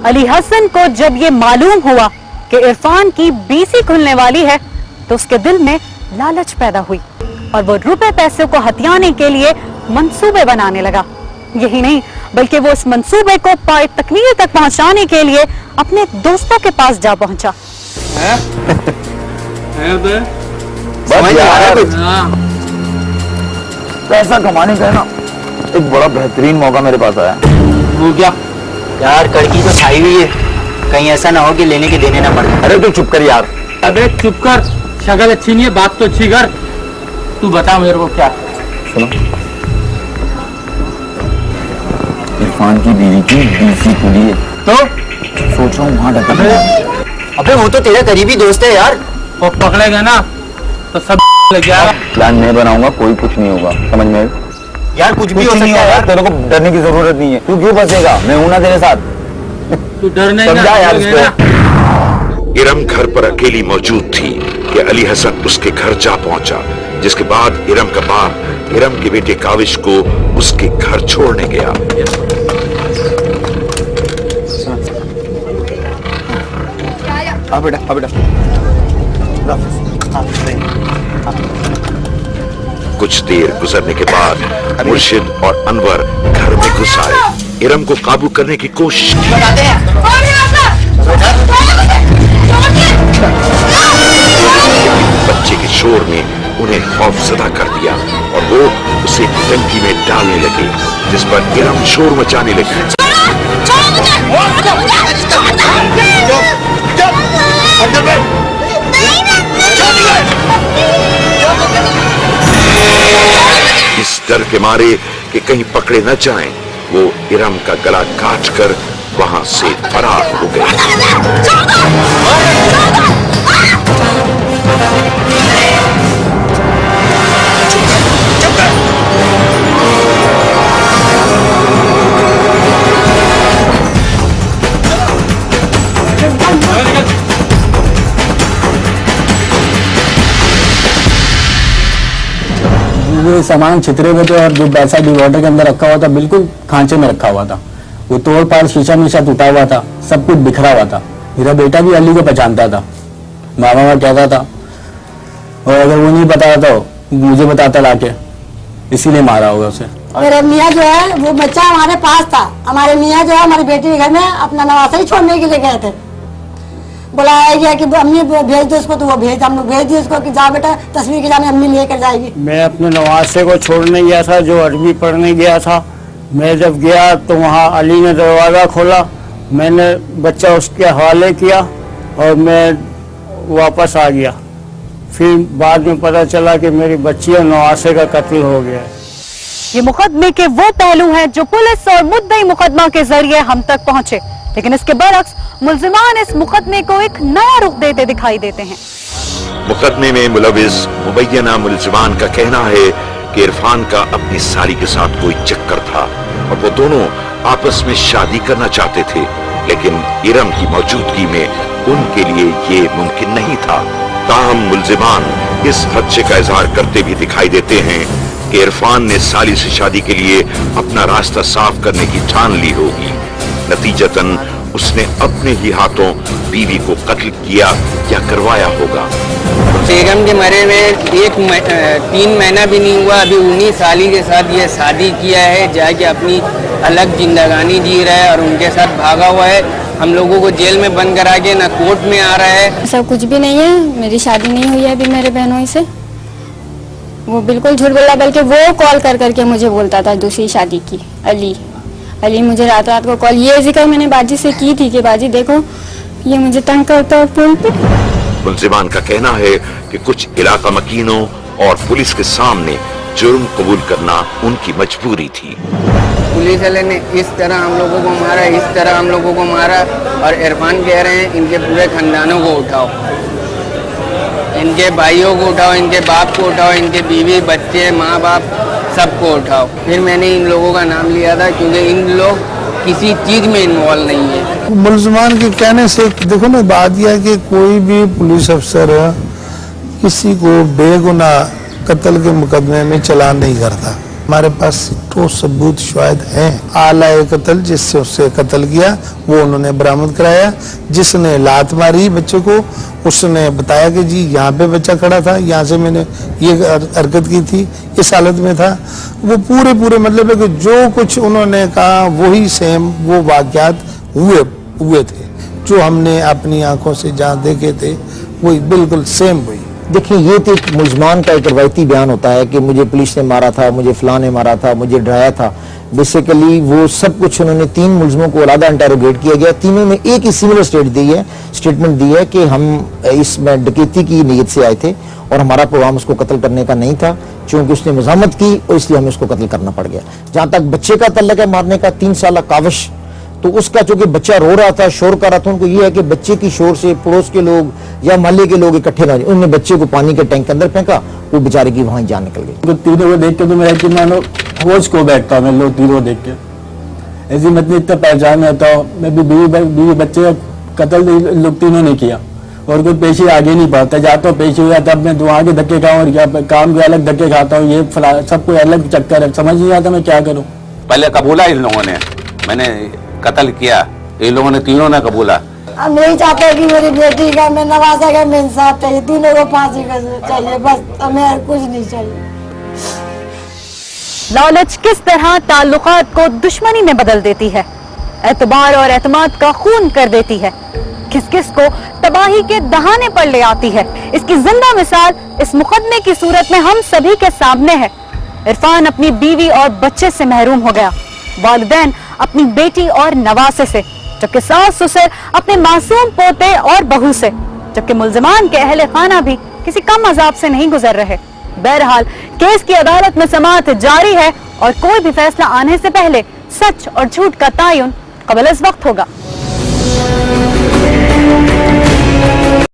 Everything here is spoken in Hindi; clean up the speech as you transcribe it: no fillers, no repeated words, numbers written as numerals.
अली हसन को जब ये मालूम हुआ कि इरफान की बीसी खुलने वाली है तो उसके दिल में लालच पैदा हुई और वो रुपए पैसे को हथियाने के लिए मंसूबे बनाने लगा। यही नहीं बल्कि वो इस मंसूबे को पाए तकमील तक पहुंचाने के लिए अपने दोस्तों के पास जा पहुंचा। पैसा कमाने का ना एक बड़ा बेहतरीन मौका मेरे पास आया। वो क्या यार, कड़की तो छाई हुई है, कहीं ऐसा ना हो कि लेने के देने ना पड़े। अरे तू चुप कर यार। अबे चुप कर, शक्ल अच्छी नहीं है, बात तो अच्छी कर। तू बता मेरे को क्या। सुनो, इरफान की बीवी की बीसी खुली है तो सोच रहा हूँ वहाँ ढका। अबे वो तो तेरा करीबी दोस्त है यार, वो पकड़ेगा ना तो सब लग जाएगा। प्लान मैं बनाऊंगा, कोई कुछ नहीं होगा, समझ में? यार कुछ भी हो नहीं सकता है यार। तेरे को डरने की जरूरत नहीं है। तू क्यों फंसेगा, मैं हूं ना तेरे साथ। तू डर नहीं समझा यार इसको। इरम घर पर अकेली मौजूद थी कि अली हसन उसके घर जा पहुंचा, जिसके बाद इरम का बाप इरम के बेटे काविश को उसके घर छोड़ने गया। कुछ देर गुजरने के बाद मुर्शिद और अनवर घर में घुस आए। इरम को काबू करने की कोशिश की। बच्चे के शोर ने उन्हें खौफजदा कर दिया और वो उसे टंकी में डालने लगे, जिस पर इरम शोर मचाने लगी। इस डर के मारे कि कहीं पकड़े न जाएं, वो इरम का गला काटकर वहां से फरार हो गए। वो सामान छितरे हुए थे और जो पैसा डिवॉर्डर के अंदर रखा हुआ था बिल्कुल खांचे में रखा हुआ था। वो तोड़ पाड़ शीशा मीशा टूटा हुआ था, सब कुछ बिखरा हुआ था। मेरा बेटा भी अली को पहचानता था, मामा कहता था, और अगर वो नहीं बताया तो मुझे बताता लाके, इसीलिए मारा होगा उसे। मेरे मियाँ जो है वो बच्चा हमारे पास था। हमारे मियाँ जो है हमारी बेटी के घर में अपना नवासा ही छोड़ने के लिए गए थे। बुलाया गया कि अम्मी भेज दो उसको, तो वो भेज, हम लोग भेज दिए उसको कि जाओ बेटा तस्वीर के जाने अम्मी लेकर जाएगी। मैं अपने नवासे को छोड़ने गया था जो अरबी पढ़ने गया था। मैं जब गया तो वहाँ अली ने दरवाज़ा खोला, मैंने बच्चा उसके हवाले किया और मैं वापस आ गया। फिर बाद में पता चला कि मेरी बच्ची और नवासे का कत्ल हो गया। ये मुकदमे के वो पहलू हैं जो पुलिस और मुद्दई मुकदमा के जरिए हम तक पहुंचे, लेकिन इसके बरक्स मुल्जिमान इस मुकदमे को एक नया रुख देते दिखाई देते हैं। मुकदमे में मुलविस मुबैना मुल्जिमान का कहना है कि इरफान का अपनी साली के साथ कोई चक्कर था और वो दोनों आपस में शादी करना चाहते थे, लेकिन इरम की मौजूदगी में उनके लिए ये मुमकिन नहीं था। ताहम मुल्जिमान इस खदशे का इजहार करते भी दिखाई देते हैं कि इरफान ने साली से शादी के लिए अपना रास्ता साफ करने की ठान ली होगी। नतीजतन उसने अपने ही हाथों बीवी को कत्ल किया या करवाया होगा। बेगम के मरे में 3 महीना भी नहीं हुआ, अभी 19 साली के साथ ये शादी किया है, जाके अपनी अलग जिंदगानी जी रहा है और उनके साथ भागा हुआ है। हम लोगों को जेल में बंद करा के ना कोर्ट में आ रहा है। सब कुछ भी नहीं है, मेरी शादी नहीं हुई है अभी मेरे बहनों से। वो बिल्कुल झूठ बोला, बल्कि वो कॉल कर करके मुझे बोलता था दूसरी शादी की। अली मुझे रात रात को कॉल, ये जिक्र मैंने बाजी से की थी कि बाजी देखो ये मुझे तंग करता है फोन पे। मुल्जिमान का कहना है कि कुछ इलाका मकीनों और पुलिस के सामने जुर्म कबूल करना उनकी मजबूरी थी। पुलिस वाले ने इस तरह हम लोगों को मारा, इस तरह हम लोगों को मारा, और इरफान कह रहे हैं इनके पूरे खानदानों को उठाओ, इनके भाइयों को उठाओ, इनके बाप को उठाओ, इनके बीवी बच्चे माँ बाप सबको उठाओ। फिर मैंने इन लोगों का नाम लिया था क्योंकि इन लोग किसी चीज में इन्वॉल्व नहीं है। मुल्जिमान के कहने से देखो ना, बात यह है कि कोई भी पुलिस अफसर किसी को बेगुनाह कत्ल के मुकदमे में चालान नहीं करता। हमारे पास ठोस सबूत शायद हैं। आला कत्ल जिससे उससे कत्ल किया वो उन्होंने बरामद कराया। जिसने लात मारी बच्चे को उसने बताया कि जी यहाँ पे बच्चा खड़ा था, यहाँ से मैंने ये हरकत की थी, इस हालत में था। वो पूरे मतलब है कि जो कुछ उन्होंने कहा वही सेम वो वाक़यात हुए थे, जो हमने अपनी आंखों से जहाँ देखे थे वही बिल्कुल सेम वही। देखिए, ये तो एक मुलजमान का एक रवायती बयान होता है कि मुझे पुलिस ने मारा था, मुझे फलां ने मारा था, मुझे डराया था। बेसिकली वो सब कुछ उन्होंने 3 मुलजमों को अलग इंटेरोगेट किया गया। तीनों ने एक ही सिमिलर स्टेटमेंट दी है कि हम इसमें डकैती की नीयत से आए थे और हमारा प्रोग्राम उसको कत्ल करने का नहीं था, क्योंकि उसने मज़ामत की और इसलिए हमें उसको कत्ल करना पड़ गया। जहां तक बच्चे का तल्लक है मारने का, 3 साल काविश, तो उसका चूंकि बच्चा रो रहा था, शोर कर रहा था, उनको ये है कि बच्चे की शोर से पड़ोस के लोग या मोहल्ले के लोग इकट्ठे ना हो जाए। उन्होंने बच्चे को पानी के टैंक के अंदर फेंका, वो बेचारे की वहां जान निकल गई। तो तीनों को देख के तो मेरा यकीन मानो होश को बैठता मैं लोग तीनों देख के, ऐसी मतलब इतना पहचान में आता हूँ। मैं भी बीवी बच्चे का कत्ल लोग तीनों ने किया और कोई पेशी आगे नहीं बढ़ता। जाता हूँ पेशी हो जाता, अब मैं दुआ के धक्के खाऊँ और क्या काम के अलग धक्के खाता हूँ, ये सब कोई अलग चक्कर है, समझ नहीं आता मैं क्या करूँ। पहले कबूला इन लोगों ने, मैंने कत्ल किया, इन लोगों ने तीनों ने कबूला। हम नहीं चाहते कि मेरी बेटी का, मैं नवाजा का, मैं इंसाफ चाहिए, तीनों को फांसी चाहिए, बस हमें कुछ नहीं चाहिए। लालच किस तरह ताल्लुकात को दुश्मनी में बदल देती है, एतबार और एतमाद का खून कर देती है, किस किस को तबाही के दहाने पर ले आती है। इसकी जिंदा मिसाल इस मुकदमे की सूरत में हम सभी के सामने है। इरफान अपनी बीवी और बच्चे से महरूम हो गया, वालिदैन अपनी बेटी और नवासे से, जबकि सास ससुर अपने मासूम पोते और बहू से, जबकि मुल्जिमान के अहले खाना भी किसी कम अजाब से नहीं गुजर रहे। बहरहाल केस की अदालत में समाअत जारी है और कोई भी फैसला आने से पहले सच और झूठ का तयन कबल अज़ वक्त होगा।